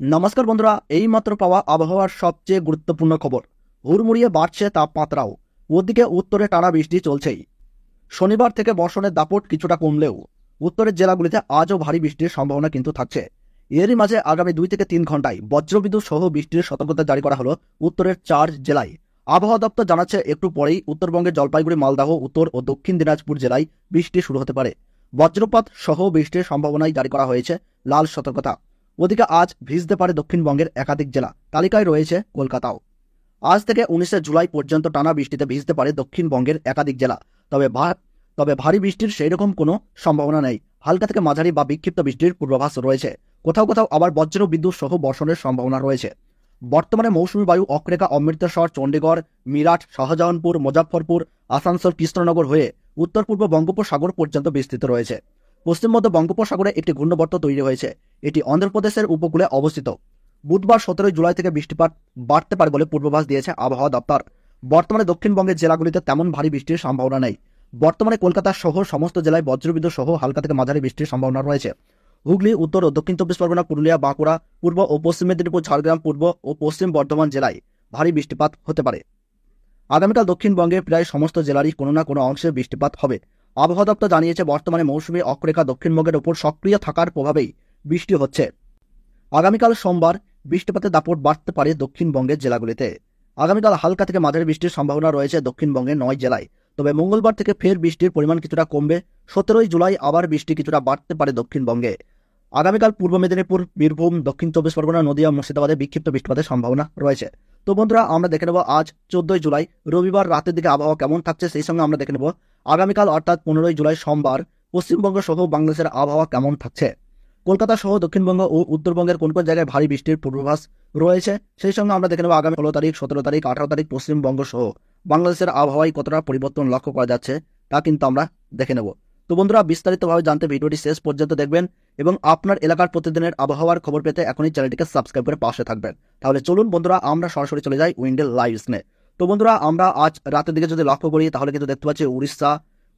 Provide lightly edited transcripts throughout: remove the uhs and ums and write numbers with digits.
নমস্কার বন্ধুরা, এইমাত্র পাওয়া আবহাওয়ার সবচেয়ে গুরুত্বপূর্ণ খবর। হুড়মুড়িয়ে বাড়ছে তাপমাত্রাও। ওদিকে উত্তরে টানা বৃষ্টি চলছেই। শনিবার থেকে বর্ষণের দাপট কিছুটা কমলেও উত্তরের জেলাগুলিতে আজও ভারী বৃষ্টির সম্ভাবনা কিন্তু থাকছে। এরই মাঝে আগামী 2 থেকে 3 ঘন্টায় বজ্রবিদ্যুৎ সহ বৃষ্টির সতর্কতা জারি করা হলো উত্তরের 4 জেলায়। আবহাওয়া দপ্তর জানাচ্ছে একটু পরেই উত্তরবঙ্গের জলপাইগুড়ি, মালদহ, উত্তর ও দক্ষিণ দিনাজপুর জেলায় বৃষ্টি শুরু হতে পারে। বজ্রপাত সহ বৃষ্টির সম্ভাবনায় জারি করা হয়েছে লাল সতর্কতা। ওদিকে আজ ভিজতে পারে দক্ষিণবঙ্গের একাধিক জেলা, তালিকায় রয়েছে কলকাতাও। আজ থেকে 19শে জুলাই পর্যন্ত টানা বৃষ্টিতে ভিজতে পারে দক্ষিণবঙ্গের একাধিক জেলা। তবে তবে ভারী বৃষ্টির সেই রকম কোনো সম্ভাবনা নেই। হালকা থেকে মাঝারি বা বিক্ষিপ্ত বৃষ্টির পূর্বাভাস রয়েছে। কোথাও কোথাও আবার বজ্র বিদ্যুৎ সহ বর্ষণের সম্ভাবনা রয়েছে। বর্তমানে মৌসুমী বায়ু অক্ষরেখা অমৃতসর, চণ্ডীগড়, মিরাট, শাহজাহানপুর, মুজফ্ফরপুর, আসানসোল, কৃষ্ণনগর হয়ে উত্তর পূর্ব বঙ্গোপসাগর পর্যন্ত বিস্তৃত রয়েছে। পশ্চিম মধ্য বঙ্গোপসাগরে একটি ঘূর্ণবর্ত তৈরি হয়েছে। এটি অন্ধ্রপ্রদেশের উপকূলে অবস্থিত। বুধবার 17 জুলাই থেকে বৃষ্টিপাত বাড়তে পারে বলে পূর্বাভাস দিয়েছে আবহাওয়া দপ্তর। বর্তমানে দক্ষিণবঙ্গের জেলাগুলিতে তেমন ভারী বৃষ্টির সম্ভাবনা নেই। বর্তমানে কলকাতা সহ সমস্ত জেলায় বজ্রবিদ্যুৎ সহ হালকা থেকে মাঝারি বৃষ্টির সম্ভাবনা রয়েছে। হুগলি, উত্তর ও দক্ষিণ 24 পরগনা, পুরুলিয়া, বাঁকুড়া, পূর্ব ও পশ্চিম মেদিনীপুর, ঝাড়গ্রাম, পূর্ব ও পশ্চিম বর্ধমান জেলায় ভারী বৃষ্টিপাত হতে পারে। আগামীকাল দক্ষিণবঙ্গের প্রায় সমস্ত জেলারই কোনো না কোনো অংশে বৃষ্টিপাত হবে। আবহাওয়া দপ্তর জানিয়েছে বর্তমানে মৌসুমী অক্ষরেখা দক্ষিণবঙ্গের ওপর সক্রিয় থাকার প্রভাবেই বৃষ্টি হচ্ছে। আগামীকাল সোমবার বৃষ্টিপাতের দাপট বাড়তে পারে দক্ষিণবঙ্গের জেলাগুলিতে। আগামীকাল হালকা থেকে মাঝারি বৃষ্টির সম্ভাবনা রয়েছে দক্ষিণবঙ্গের 9 জেলায়। তবে মঙ্গলবার থেকে ফের বৃষ্টির পরিমাণ কিছুটা কমবে। 17 জুলাই আবার বৃষ্টি কিছুটা বাড়তে পারে দক্ষিণবঙ্গে। আগামীকাল পূর্ব মেদিনীপুর, বীরভূম, দক্ষিণ 24 পরগনা, নদিয়া, মুর্শিদাবাদে বিক্ষিপ্ত বৃষ্টিপাতের সম্ভাবনা রয়েছে। তো বন্ধুরা, আমরা দেখে নেব আজ 14 জুলাই রবিবার রাতের দিকে আবহাওয়া কেমন থাকছে। সেই সঙ্গে আমরা দেখে নেব আগামীকাল অর্থাৎ 15 জুলাই সোমবার পশ্চিমবঙ্গ সহ বাংলাদেশের আবহাওয়া কেমন থাকছে। কলকাতা সহ দক্ষিণবঙ্গ ও উত্তরবঙ্গের কোন কোন জায়গায় ভারী বৃষ্টির পূর্বাভাস রয়েছে। সেই সঙ্গে আমরা দেখে নেব আগামী 16 তারিখ, 17 তারিখ, 18 তারিখ পশ্চিমবঙ্গ সহ বাংলাদেশের আবহাওয়ায় কতটা পরিবর্তন লক্ষ্য করা যাচ্ছে তা কিন্তু আমরা দেখে নেব। তো বন্ধুরা, বিস্তারিতভাবে জানতে ভিডিওটি শেষ পর্যন্ত দেখবেন এবং আপনার এলাকার প্রতিদিনের আবহাওয়ার খবর পেতে এখনই চ্যানেলটিকে সাবস্ক্রাইব করে পাশে থাকবেন। তাহলে চলুন বন্ধুরা, আমরা সরাসরি চলে যাই উইন্ডেল লাইভ স্ক্রিনে। তো বন্ধুরা, আমরা আজ রাতের দিকে যদি লক্ষ্য করি তাহলে কিন্তু দেখতে পাচ্ছি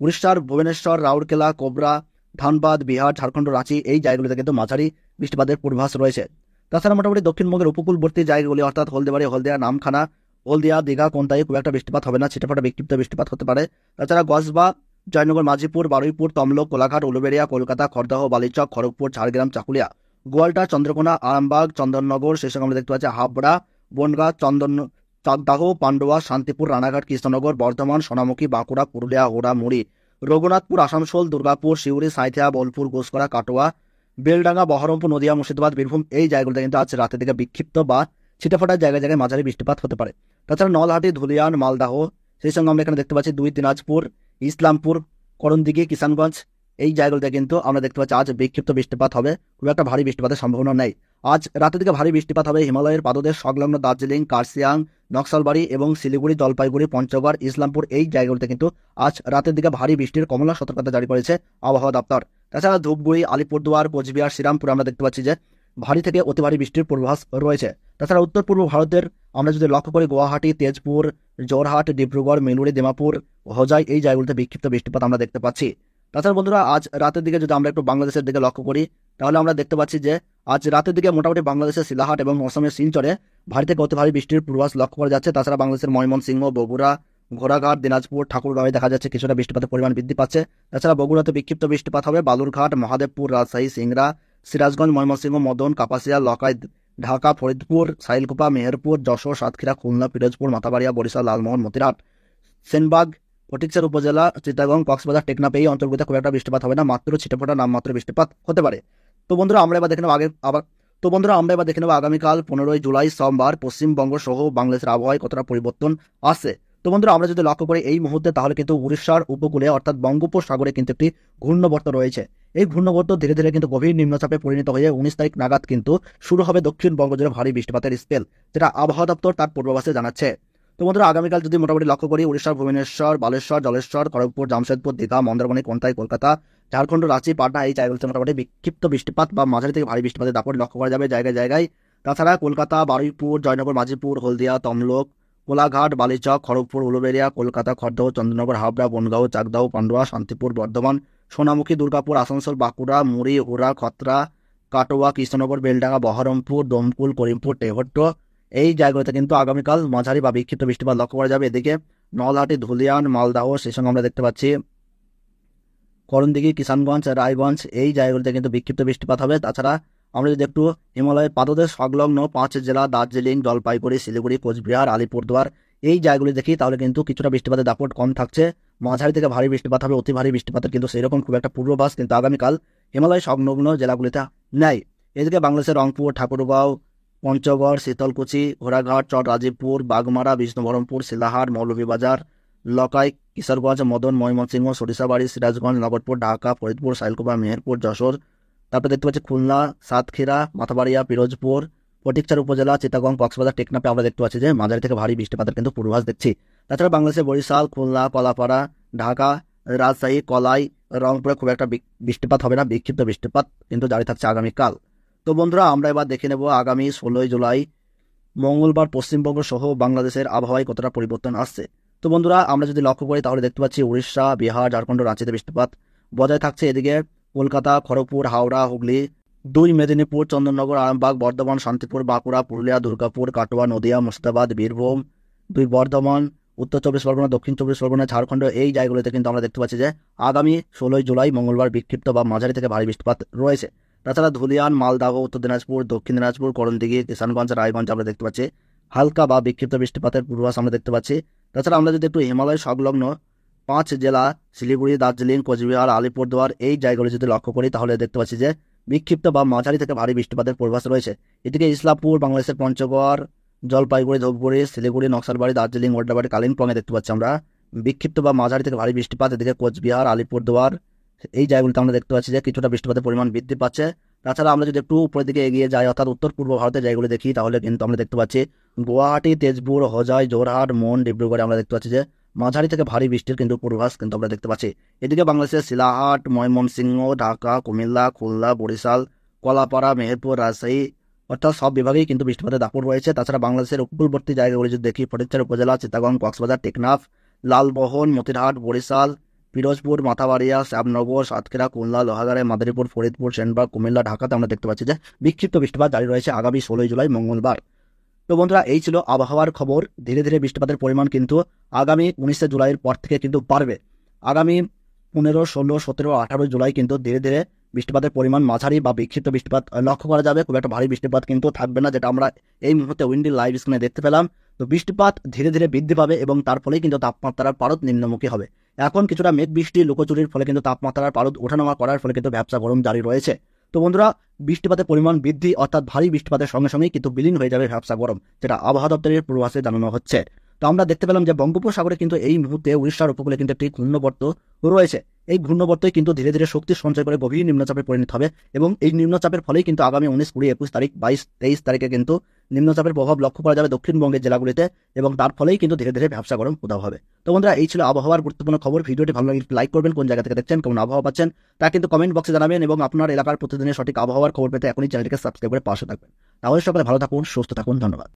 উড়িষ্যার ভুবনেশ্বর, রাউরকেলা, কোবরা, ধানবাদ, বিহার, ঝাড়খণ্ড, রাঁচি এই জায়গাগুলিতে কিন্তু মাঝারি বৃষ্টিপাতের পূর্বাভাস রয়েছে। তাছাড়া মোটামুটি দক্ষিণবঙ্গের উপকূলবর্তী জায়গাগুলি অর্থাৎ হলদিবাড়ি, হলদিয়া, নামখানা, হলদিয়া, দীঘা, কোনতাই খুব একটা বৃষ্টিপাত হবে না, ছিটেফাটা বিক্ষিপ্ত বৃষ্টিপাত হতে পারে। তাছাড়া গজবা, জয়নগর, মাঝিপুর, বারুইপুর, তমলুক, কোলাঘাট, উলুবেড়িয়া, কলকাতা, খড়দহ, বালিচক, খড়গপুর, ঝাড়গ্রাম, চাকুলিয়া, গোয়ালটা, চন্দ্রকোনা, আরামবাগ, চন্দননগর, সেই সঙ্গে আমরা দেখতে পাচ্ছি হাবড়া, বনগাঁ, চাকদাহ, পান্ডুয়া, শান্তিপুর, রানাঘাট, কৃষ্ণনগর, বর্ধমান, সোনামুখী, বাঁকুড়া, পুরুলিয়া, ওড়া, মুড়ি, রঘুনাথপুর, আসানসোল, দুর্গাপুর, সিউড়ি, সাঁইথিয়া, বোলপুর, ঘোষকরা, কাটোয়া, বেলডাঙ্গা, বহরমপুর, নদিয়া, মুর্শিদাবাদ, বীরভূম এই জায়গাগুলোতে কিন্তু আজ রাতের দিকে বিক্ষিপ্ত বা ছিটেফাটা জায়গায় জায়গায় মাঝারি বৃষ্টিপাত হতে পারে। তাছাড়া নলহাটি, ধুলিয়ান, মালদাহ, সেই সঙ্গে আমরা এখানে দেখতে পাচ্ছি 2 দিনাজপুর, ইসলামপুর, করণদিঘি, কিষানগঞ্জ এই জায়গাগুলোতে কিন্তু আমরা দেখতে পাচ্ছি আজ বিক্ষিপ্ত বৃষ্টিপাত হবে। খুব একটা ভারী বৃষ্টিপাতের সম্ভাবনা নেই। আজ রাতের দিকে ভারী বৃষ্টিপাত হবে হিমালয়ের পাদদেশ সংলগ্ন দার্জিলিং, কার্সিয়াং, নকশালবাড়ি এবং শিলিগুড়ি, জলপাইগুড়ি, পঞ্চগড়, ইসলামপুর এই জায়গাগুলোতে কিন্তু আজ রাতের দিকে ভারী বৃষ্টির কমলা সতর্কতা জারি করেছে আবহাওয়া দপ্তর। তাছাড়া ধূপগুড়ি, আলিপুরদুয়ার, কোচবিহার, শ্রীরামপুরে আমরা দেখতে পাচ্ছি যে ভারী থেকে অতি ভারী বৃষ্টির পূর্বাভাস রয়েছে। তাছাড়া উত্তর পূর্ব ভারতের আমরা যদি লক্ষ্য করি গুয়াহাটি, তেজপুর, জোরহাট, ডিব্রুগড়, মেলুরি, দিমাপুর, হোজাই এই জায়গাগুলোতে বিক্ষিপ্ত বৃষ্টিপাত আমরা দেখতে পাচ্ছি। তাছাড়া বন্ধুরা, আজ রাতের দিকে যদি আমরা একটু বাংলাদেশের দিকে লক্ষ্য করি তাহলে আমরা দেখতে পাচ্ছি যে আজ রাতের দিকে মোটামুটি বাংলাদেশের শিলাহাট এবং অসমের শিলচরে ভারী থেকে অতি ভারী বৃষ্টির পূর্বাভাস লক্ষ্য করা যাচ্ছে। তাছাড়া বাংলাদেশের ময়মনসিংহ, বগুড়া, ঘোড়াঘাট, দিনাজপুর, ঠাকুরগাঁওয়ে দেখা যাচ্ছে কিছুটা বৃষ্টিপাতের পরিমাণ বৃদ্ধি পাচ্ছে। তাছাড়া বগুড়াতে বিক্ষিপ্ত বৃষ্টিপাত হবে। বালুরঘাট, মহাদেবপুর, রাজশাহী, সিংড়া, সিরাজগঞ্জ, ময়মনসিংহ, মদন, কাপাসিয়া, লকাই, ঢাকা, ফরিদপুর, সাইলকুপা, মেহেরপুর, যশোর, সাতক্ষীরা, খুলনা, পিরোজপুর, মাথাবাড়িয়া, বরিশাল, লালমোহন, মতিরাট, সেনবাগ, ফটিকছড়ি উপজেলা, চিটাগং, কক্সবাজার, টেকনাফ এই অঞ্চলগুলিতে খুব একটা বৃষ্টিপাত হবে না, মাত্র ছিটেফোঁটা নামমাত্র বৃষ্টিপাত হতে পারে। তো বন্ধুরা, আমরা এবার দেখে নেব আগামীকাল 15 জুলাই সোমবার পশ্চিমবঙ্গ সহ বাংলাদেশের আবহাওয়ায় কতটা পরিবর্তন আসে। তো বন্ধুরা, আমরা যদি লক্ষ্য করি এই মুহূর্তে তাহলে কিন্তু উড়িষ্যার উপকূলে অর্থাৎ বঙ্গোপসাগরে কিন্তু একটি ঘূর্ণবর্ত রয়েছে। এই ঘূর্ণবর্ত ধীরে ধীরে কিন্তু গভীর নিম্নচাপে পরিণত হয়ে 19 তারিখ নাগাদ কিন্তু শুরু হবে দক্ষিণবঙ্গ জুড়ে ভারী বৃষ্টিপাতের স্পেল, যেটা আবহাওয়া দপ্তর তার পূর্বাভাসে জানাচ্ছে। তো বন্ধুরা, আগামীকাল যদি মোটামুটি লক্ষ্য করি উড়িষ্যার ভুবনেশ্বর, বালেশ্বর, জলেশ্বর, খড়গপুর, জামশেদপুর, দীঘা, মন্দারমণি, কোনতাই, কলকাতা, ঝাড়খণ্ড, রাঁচি, পাটনা এই জায়গাগুলোতে মোটামুটি বিক্ষিপ্ত বৃষ্টিপাত বা মাঝারি থেকে ভারী বৃষ্টিপাতের দাপট লক্ষ্য করা যাবে জায়গায় জায়গায়। তাছাড়া কলকাতা, বারুইপুর, জয়নগর, মাঝিপুর, হলদিয়া, তমলুক, কোলাঘাট, বালিচক, খড়গপুর, উলুবেড়িয়া, কলকাতা, খড়দহ, চন্দ্রনগর, হাবড়া, বনগাঁও, চাকদাহ, পান্ডুয়া, শান্তিপুর, বর্ধমান, সোনামুখী, দুর্গাপুর, আসানসোল, বাঁকুড়া, মুড়ি, হুড়া, খতরা, কাটোয়া, কৃষ্ণনগর, বেলডাঙ্গা, বহরমপুর, দমকুল, করিমপুর, তেহট্ট এই জায়গাগুলোতে কিন্তু আগামীকাল মাঝারি বা বিক্ষিপ্ত বৃষ্টিপাত লক্ষ্য করা যাবে। এদিকে নলহাটি, ধুলিয়ান, মালদাহ, সেই সঙ্গে আমরা দেখতে পাচ্ছি করণদিঘি, কিষানগঞ্জ, রায়গঞ্জ এই জায়গাগুলোতে কিন্তু বিক্ষিপ্ত বৃষ্টিপাত হবে। তাছাড়া আমরা যদি একটু হিমালয়ের পাদদেশ সংলগ্ন 5 জেলা দার্জিলিং, জলপাইগুড়ি, শিলিগুড়ি, কোচবিহার, আলিপুরদুয়ার এই জায়গাগুলি দেখি তাহলে কিন্তু কিছুটা বৃষ্টিপাতের দাপট কম থাকছে। মাঝারি থেকে ভারী বৃষ্টিপাত হবে, অতি ভারী বৃষ্টিপাতের কিন্তু সেরকম খুব একটা পূর্বাভাস কিন্তু আগামীকাল হিমালয় সংলগ্ন জেলাগুলিতে নেই। এদিকে বাংলাদেশের রংপুর, ঠাকুরগাঁও, পঞ্চগড়, শীতলকুচি, ঘোড়াঘাট, চট রাজীবপুর, বাগমারা, বিষ্ণুবরমপুর, শিলাহার, মৌলভীবাজার, লকাই, কিশোরগঞ্জ, মদন, ময়মনসিংহ, সরিষাবাড়ি, সিরাজগঞ্জ, নগরপুর, ঢাকা, ফরিদপুর, সাইলকুপা, মেহেরপুর, যশোর, তারপরে দেখতে পাচ্ছি খুলনা, সাতক্ষীরা, মাথাবাড়িয়া, পিরোজপুর, ফটিকছড়ি উপজেলা, চিটাগং, কক্সবাজার, টেকনাফে আমরা দেখতে পাচ্ছি যে মাঝারি থেকে ভারী বৃষ্টিপাতের কিন্তু পূর্বাভাস দেখছি। তাছাড়া বাংলাদেশের বরিশাল, খুলনা, কলাপাড়া, ঢাকা, রাজশাহী, কলাই, রংপুরে খুব একটা বৃষ্টিপাত হবে না, বিক্ষিপ্ত বৃষ্টিপাত কিন্তু জারি থাকছে আগামীকাল। তো বন্ধুরা আমরা এবার দেখে নেব আগামী 16 জুলাই মঙ্গলবার পশ্চিমবঙ্গ সহ বাংলাদেশের আবহাওয়ায় কতটা পরিবর্তন আসছে। তো বন্ধুরা আমরা যদি লক্ষ্য করি তাহলে দেখতে পাচ্ছি উড়িষ্যা, বিহার, ঝাড়খণ্ড, রাঁচিতে বৃষ্টিপাত বজায় থাকছে। এদিকে কলকাতা, খড়গপুর, হাওড়া, হুগলি, 2 মেদিনীপুর, চন্দননগর, আরামবাগ, বর্ধমান, শান্তিপুর, বাঁকুড়া, পুরুলিয়া, দুর্গাপুর, কাটোয়া, নদিয়া, মুর্শিদাবাদ, বীরভূম, 2 বর্ধমান, উত্তর 24 পরগনা, দক্ষিণ 24 পরগনা, ঝাড়খণ্ড এই জায়গাগুলোতে কিন্তু আমরা দেখতে পাচ্ছি যে আগামী 16 জুলাই মঙ্গলবার বিক্ষিপ্ত বা মাঝারি থেকে ভারী বৃষ্টিপাত রয়েছে। তাছাড়া ধুলিয়ান, মালদাহ, উত্তর দিনাজপুর, দক্ষিণ দিনাজপুর, করণদিঘি, কিষানগঞ্জ, রায়গঞ্জ আমরা দেখতে পাচ্ছি হালকা বা বিক্ষিপ্ত বৃষ্টিপাতের পূর্বাভাস আমরা দেখতে পাচ্ছি। তাছাড়া আমরা যদি একটু হিমালয় সংলগ্ন 5 জেলা শিলিগুড়ি, দার্জিলিং, কোচবিহার, আলিপুরদুয়ার এই জায়গাগুলো যদি লক্ষ্য করি তাহলে দেখতে পাচ্ছি যে বিক্ষিপ্ত বা মাঝারি থেকে ভারী বৃষ্টিপাতের পূর্বাভাস রয়েছে। এদিকে ইসলামপুর, বাংলাদেশের পঞ্চগড়, জলপাইগুড়ি, ধূপগুড়ি, শিলিগুড়ি, নকশালবাড়ি, দার্জিলিং, ওল্ডাবাড়ি, কালিম্পংয়ে দেখতে পাচ্ছি আমরা বিক্ষিপ্ত বা মাঝারি থেকে ভারী বৃষ্টিপাত। এদিকে কোচবিহার, আলিপুরদুয়ার এই জায়গাগুলিতে আমরা দেখতে পাচ্ছি যে কিছুটা বৃষ্টিপাতের পরিমাণ বৃদ্ধি পাচ্ছে। তাছাড়া আমরা যদি একটু উপরের দিকে এগিয়ে যাই অর্থাৎ উত্তর পূর্ব ভারতের জায়গাগুলি দেখি তাহলে কিন্তু আমরা দেখতে পাচ্ছি গুয়াহাটি, তেজপুর, হোজাই, জোরহাট, মন, ডিব্রুগড়ে আমরা দেখতে পাচ্ছি যে মাঝারি থেকে ভারী বৃষ্টির কিন্তু পূর্বাভাস কিন্তু আমরা দেখতে পাচ্ছি। এদিকে বাংলাদেশের শিলাহাট, ময়মনসিংহ, ঢাকা, কুমিল্লা, খুলনা, বরিশাল, কলাপাড়া, মেহেরপুর, রাজশাহী অর্থাৎ সব বিভাগেই কিন্তু বৃষ্টিপাতের দাপট রয়েছে। তাছাড়া বাংলাদেশের উপকূলবর্তী জায়গাগুলি যদি দেখি ফটিকছড়ি উপজেলা, চিটাগং, কক্সবাজার, টেকনাফ, লালমোহন, মতিরহাট, বরিশাল, পিরোজপুর, মাথাবাড়িয়া, শ্যামনগর, সাতক্ষীরা, খুলনা, লোহাগাড়া, মাদারীপুর, ফরিদপুর, সেনবাগ, কুমিল্লা, ঢাকাতে আমরা দেখতে পাচ্ছি যে বিক্ষিপ্ত বৃষ্টিপাত জারি রয়েছে আগামী 16 জুলাই মঙ্গলবার। তো বন্ধুরা এই ছিল আবহাওয়ার খবর। ধীরে ধীরে বৃষ্টিপাতের পরিমাণ কিন্তু আগামী 19 জুলাইয়ের পর থেকে কিন্তু বাড়বে। আগামী 15, 16, 17, 18 জুলাই কিন্তু ধীরে ধীরে বৃষ্টিপাতের পরিমাণ মাঝারি বা বিক্ষিপ্ত বৃষ্টিপাত লক্ষ্য করা যাবে। খুব একটা ভারী বৃষ্টিপাত কিন্তু থাকবে না, যেটা আমরা এই মুহূর্তে উইন্ডি লাইভ স্ক্রিনে দেখতে পেলাম। তো বৃষ্টিপাত ধীরে ধীরে বৃদ্ধি পাবে এবং তার ফলেই কিন্তু তাপমাত্রার পারদ নিম্নমুখী হবে। এখন কিছুটা মেঘ বৃষ্টি, লুকোচুরির ফলে কিন্তু তাপমাত্রার পারদ ওঠানামা করার ফলে কিন্তু ভ্যাপসা গরম জারি রয়েছে। তো বন্ধুরা বৃষ্টিপাতের পরিমাণ বৃদ্ধি অর্থাৎ ভারী বৃষ্টিপাতের সঙ্গে সঙ্গেই কিন্তু বিলীন হয়ে যাবে ভ্যাপসা গরম, যেটা আবহাওয়া দপ্তরের পূর্বাভাসে জানানো হচ্ছে। তো আমরা দেখতে পেলাম যে বঙ্গোপসাগরে কিন্তু এই মুহূর্তে উড়িষ্যার উপকূলে কিন্তু একটি ঘূর্ণবর্ত রয়েছে। এই ঘূর্ণবর্তই কিন্তু ধীরে ধীরে শক্তি সঞ্চয় করে গভীর নিম্নচাপে পরিণত হবে এবং এই নিম্নচাপের ফলেই কিন্তু আগামী 19, 20, 21 তারিখ, 22, 23 তারিখে কিন্তু নিম্নচাপের প্রভাব লক্ষ্য করা যাবে দক্ষিণবঙ্গের জেলাগুলিতে এবং তার ফলেই কিন্তু ধীরে ধীরে ভ্যাপসা গরম উধাও হবে। তো বন্ধুরা এই ছিল আবহাওয়ার গুরুত্বপূর্ণ খবর। ভিডিওটি ভালো লাগলে লাইক করবেন, কোন জায়গা থেকে দেখছেন, কেমন আবহাওয়া পাচ্ছেন তা কিন্তু কমেন্ট বক্সে জানাবেন এবং আপনার এলাকার প্রতিদিনের সঠিক আবহাওয়ার খবর পেতে এখনই চ্যানেলটিকে সাবস্ক্রাইব করে পাশে থাকবেন। তাহলে সকলে ভালো থাকুন, সুস্থ থাকুন, ধন্যবাদ।